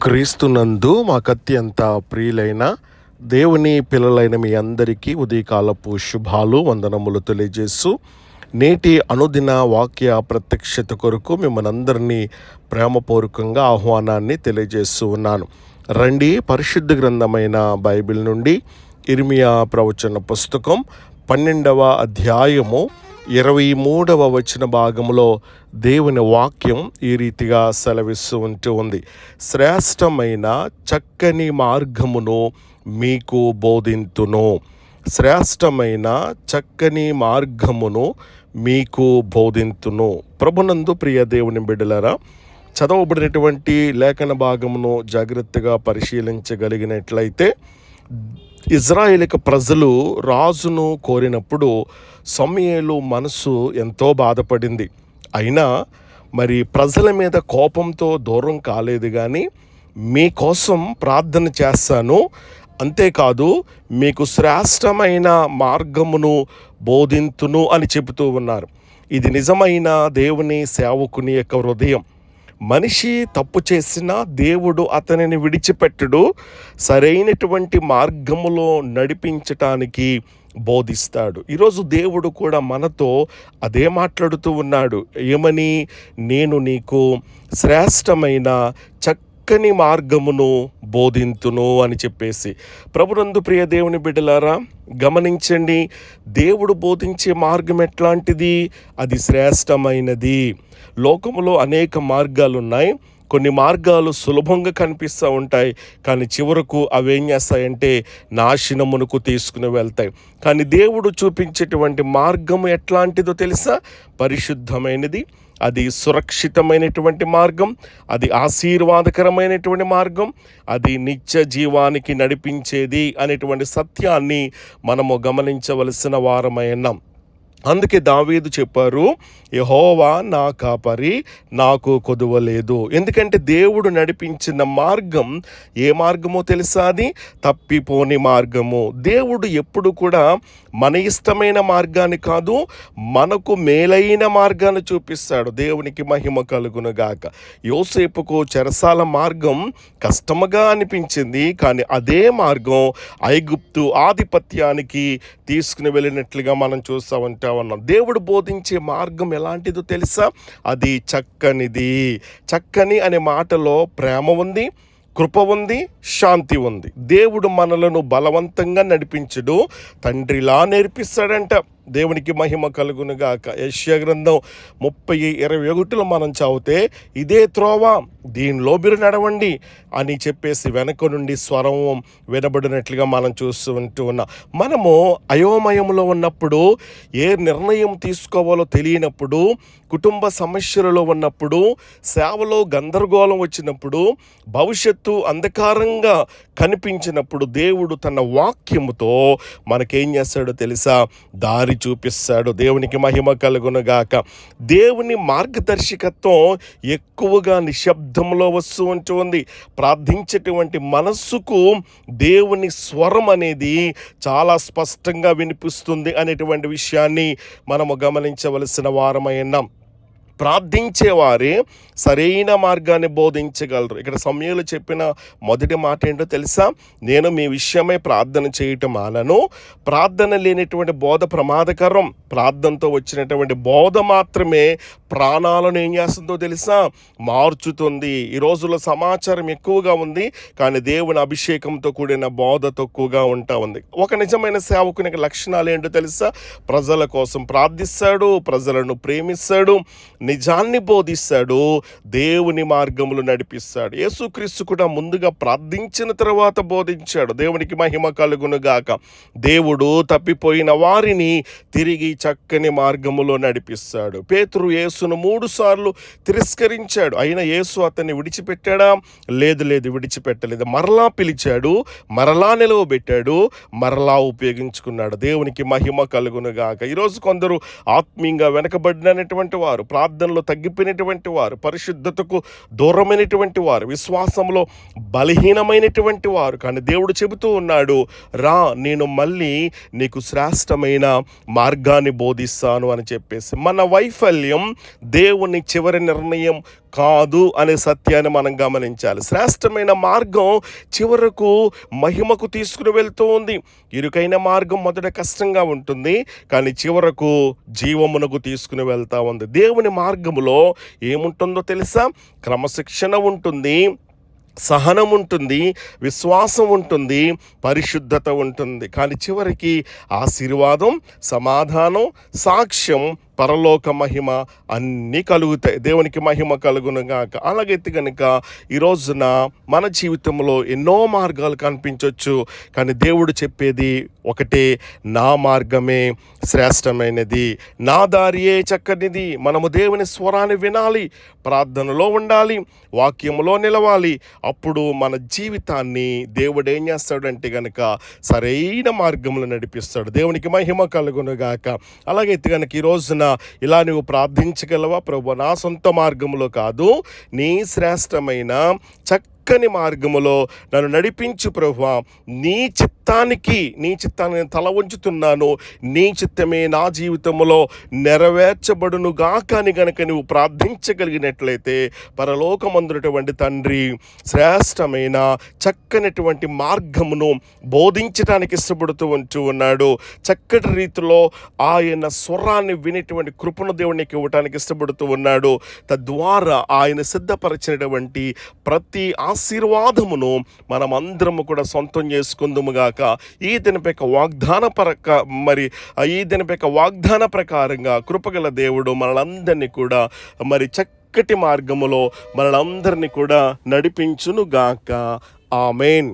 క్రీస్తునందు మాకత్యంత ప్రియులైన దేవుని పిల్లలైన మీ అందరికీ ఉదయకాలపు శుభాలు వందనములు తెలియజేస్తూ నేటి అనుదిన వాక్య ప్రత్యక్షత కొరకు మిమ్మల్ని అందరినీ ప్రేమపూర్వకంగా ఆహ్వానాన్ని తెలియజేస్తూ ఉన్నాను. రండి, పరిశుద్ధ గ్రంథమైన బైబిల్ నుండి ఇర్మియా ప్రవచన పుస్తకం 12వ అధ్యాయము 23వ వచన భాగంలో దేవుని వాక్యం ఈ రీతిగా సెలవిస్తూ ఉంది. శ్రేష్టమైన చక్కని మార్గమును మీకు బోధింతును. శ్రేష్టమైన చక్కని మార్గమును మీకు బోధింతును. ప్రభునందు ప్రియ దేవుని బిడ్డలారా, చదవబడినటువంటి లేఖన భాగమును జాగ్రత్తగా పరిశీలించగలిగినట్లయితే, ఇజ్రాయేలు ప్రజలు రాజును కోరినప్పుడు సమూయేలు మనసు ఎంతో బాధపడింది. అయినా మరి ప్రజల మీద కోపంతో దూరం కాలేదు, కానీ మీకోసం ప్రార్థన చేస్తాను, అంతేకాదు మీకు శ్రేష్టమైన మార్గమును బోధింతును అని చెబుతూ ఉన్నారు. ఇది నిజమైన దేవుని సేవకుని యొక్క హృదయం. మనిషి తప్పు చేసినా దేవుడు అతనిని విడిచిపెట్టడు, సరైనటువంటి మార్గములో నడిపించటానికి బోధిస్తాడు. ఈరోజు దేవుడు కూడా మనతో అదే మాట్లాడుతూ ఉన్నాడు. ఏమని? నేను నీకు శ్రేష్టమైన చక్కని మార్గమును బోధింతును అని చెప్పేసి. ప్రభునందు ప్రియ దేవుని బిడ్డలారా, గమనించండి, దేవుడు బోధించే మార్గం ఎట్లాంటిది? అది శ్రేష్టమైనది. లోకములో అనేక మార్గాలు ఉన్నాయి. కొన్ని మార్గాలు సులభంగా కనిపిస్తూ ఉంటాయి, కానీ చివరకు అవేం చేస్తాయంటే నాశనమునకు తీసుకుని వెళ్తాయి. కానీ దేవుడు చూపించేటువంటి మార్గము ఎట్లాంటిదో తెలుసా? పరిశుద్ధమైనది, అది సురక్షితమైనటువంటి మార్గం, అది ఆశీర్వాదకరమైనటువంటి మార్గం, అది నిత్య జీవానికి నడిపించేది అనేటువంటి సత్యాన్ని మనము గమనించవలసిన వారమై ఉన్నాం. అందుకే దావీదు చెప్పారు, యెహోవా నా కాపరి, నాకు కొదువలేదు. ఎందుకంటే దేవుడు నడిపించిన మార్గం ఏ మార్గమో తెలుసా? అది తప్పిపోని మార్గము. దేవుడు ఎప్పుడు కూడా మన ఇష్టమైన మార్గాన్ని కాదు, మనకు మేలైన మార్గాన్ని చూపిస్తాడు. దేవునికి మహిమ కలుగును గాక. యోసేపుకు చెరసాల మార్గం కష్టముగా అనిపించింది, కానీ అదే మార్గం ఐగుప్తు ఆధిపత్యానికి తీసుకుని వెళ్ళినట్లుగా మనం చూస్తూ ఉంటాం. దేవుడు బోధించే మార్గం ఎలాంటిదో తెలుసా? అది చక్కనిది. చక్కని అనే మాటలో ప్రేమ ఉంది, కృప ఉంది, శాంతి ఉంది. దేవుడు మనలను బలవంతంగా నడిపించడు, తండ్రిలా నేర్పిస్తాడంట. దేవునికి మహిమ కలుగును గాక. యెషయా గ్రంథం 30:21 మనం చదివితే, ఇదే త్రోవ, దీనిలో మీరు నడవండి అని చెప్పేసి వెనక నుండి స్వరం వినబడినట్లుగా మనం చూస్తూ ఉన్నాం. మనము అయోమయంలో ఉన్నప్పుడు, ఏ నిర్ణయం తీసుకోవాలో తెలియనప్పుడు, కుటుంబ సమస్యలలో ఉన్నప్పుడు, సేవలో గందరగోళం వచ్చినప్పుడు, భవిష్యత్తు అంధకారంగా కనిపించినప్పుడు దేవుడు తన వాక్యముతో మనకేం చేస్తాడో తెలుసా? దారి చూపిస్తాడు. దేవునికి మహిమ కలుగును గాక. దేవుని మార్గదర్శకత్వం ఎక్కువగా నిశ్శబ్దంలో వస్తూ ఉంటుంది. ప్రార్థించేటువంటి మనస్సుకు దేవుని స్వరం అనేది చాలా స్పష్టంగా వినిపిస్తుంది అనేటువంటి విషయాన్ని మనము గమనించవలసిన వారమై ఉన్నాం. ప్రార్థించేవారే సరైన మార్గాన్ని బోధించగలరు. ఇక్కడ సమూయేలు చెప్పిన మొదటి మాట ఏంటో తెలుసా? నేను మీ విషయమై ప్రార్థన చేయటం మానను. ప్రార్థన లేనటువంటి బోధ ప్రమాదకరం. ప్రార్థనతో వచ్చినటువంటి బోధ మాత్రమే ప్రాణాలను ఏం చేస్తుందో తెలుసా? మార్చుతుంది. ఈ రోజుల్లో సమాచారం ఎక్కువగా ఉంది, కానీ దేవుని అభిషేకంతో కూడిన బోధ తక్కువగా ఉంటా ఉంది. ఒక నిజమైన సేవకునికి లక్షణాలు ఏంటో తెలుసా? ప్రజల కోసం ప్రార్థిస్తాడు, ప్రజలను ప్రేమిస్తాడు, నిజాన్ని బోధిస్తాడు, దేవుని మార్గములు నడిపిస్తాడు. యేసుక్రీస్తు కూడా ముందుగా ప్రార్థించిన తర్వాత బోధించాడు. దేవునికి మహిమ కలుగును గాక. దేవుడు తప్పిపోయిన వారిని తిరిగి చక్కని మార్గములో నడిపిస్తాడు. పేతురు యేసును 3 సార్లు తిరస్కరించాడు. అయినా యేసు అతన్ని విడిచిపెట్టాడా? లేదు, విడిచిపెట్టలేదు. మరలా పిలిచాడు, మరలా నిలవబెట్టాడు, మరలా ఉపయోగించుకున్నాడు. దేవునికి మహిమ కలుగును గాక. ఈరోజు కొందరు ఆత్మీయంగా వెనకబడినటువంటి వారు, ప్రార్థనలో తగ్గిపోయినటువంటి వారు, పరిశుద్ధతకు దూరమైనటువంటి వారు, విశ్వాసంలో బలహీనమైనటువంటి వారు, కానీ దేవుడు చెబుతూ ఉన్నాడు, రా, నేను మళ్ళీ నీకు శ్రేష్టమైన మార్గాన్ని బోధిస్తాను అని చెప్పేసి. మన వైఫల్యం దేవుని చివరి నిర్ణయం కాదు అనే సత్యాన్ని మనం గమనించాలి. శ్రేష్టమైన మార్గం చివరకు మహిమకు తీసుకుని వెళ్తూ ఉంది. ఇరుకైన మార్గం మొదట కష్టంగా ఉంటుంది, కానీ చివరకు జీవమునకు తీసుకుని వెళ్తా ఉంది. దేవుని మార్గములో ఏముంటుందో తెలుసా? క్రమశిక్షణ ఉంటుంది, సహనం ఉంటుంది, విశ్వాసం ఉంటుంది, పరిశుద్ధత ఉంటుంది. కానీ చివరికి ఆశీర్వాదం, సమాధానం, సాక్ష్యం, పరలోక మహిమ అన్నీ కలుగుతాయి. దేవునికి మహిమ కలుగునుగాక. అలాగైతే కనుక ఈ రోజున మన జీవితంలో ఎన్నో మార్గాలు కనిపించవచ్చు, కానీ దేవుడు చెప్పేది ఒకటే, నా మార్గమే శ్రేష్టమైనది, నా దారియే చక్కనిది. మనము దేవుని స్వరాన్ని వినాలి, ప్రార్థనలో ఉండాలి, వాక్యములో నిలవాలి. అప్పుడు మన జీవితాన్ని దేవుడు ఏం చేస్తాడంటే కనుక సరైన మార్గంలో నడిపిస్తాడు. దేవునికి మహిమ కలుగునుగాక. అలాగైతే కనుక ఈ రోజున ఇలా నువ్వు ప్రార్థించగలవా? ప్రభు, నా సొంత మార్గములో కాదు, నీ శ్రేష్టమైన చక్కని మార్గములో నన్ను నడిపించు ప్రభువా. నీ చిత్తాన్ని నేను తల ఉంచుతున్నాను, నీ చిత్తమే నా జీవితంలో నెరవేర్చబడునుగాక అని గనక నువ్వు ప్రార్థించగలిగినట్లయితే పరలోకమందునటువంటి తండ్రి శ్రేష్టమైన చక్కనటువంటి మార్గమును బోధించడానికి ఇష్టపడుతూ ఉన్నాడు. చక్కటి రీతిలో ఆయన స్వరాన్ని వినేటువంటి కృపను దేవునికి ఇవ్వటానికి ఇష్టపడుతూ ఉన్నాడు. తద్వారా ఆయన సిద్ధపరిచినటువంటి ప్రతి ఆశీర్వాదమును మనమందరము కూడా సొంతం చేసుకుందుముగాక. ఈ దినపై వాగ్దాన ప్రకారంగా కృపగల దేవుడు మనలందరినీ కూడా చక్కటి మార్గములో మనలందరినీ కూడా నడిపించునుగాక. ఆమేన్.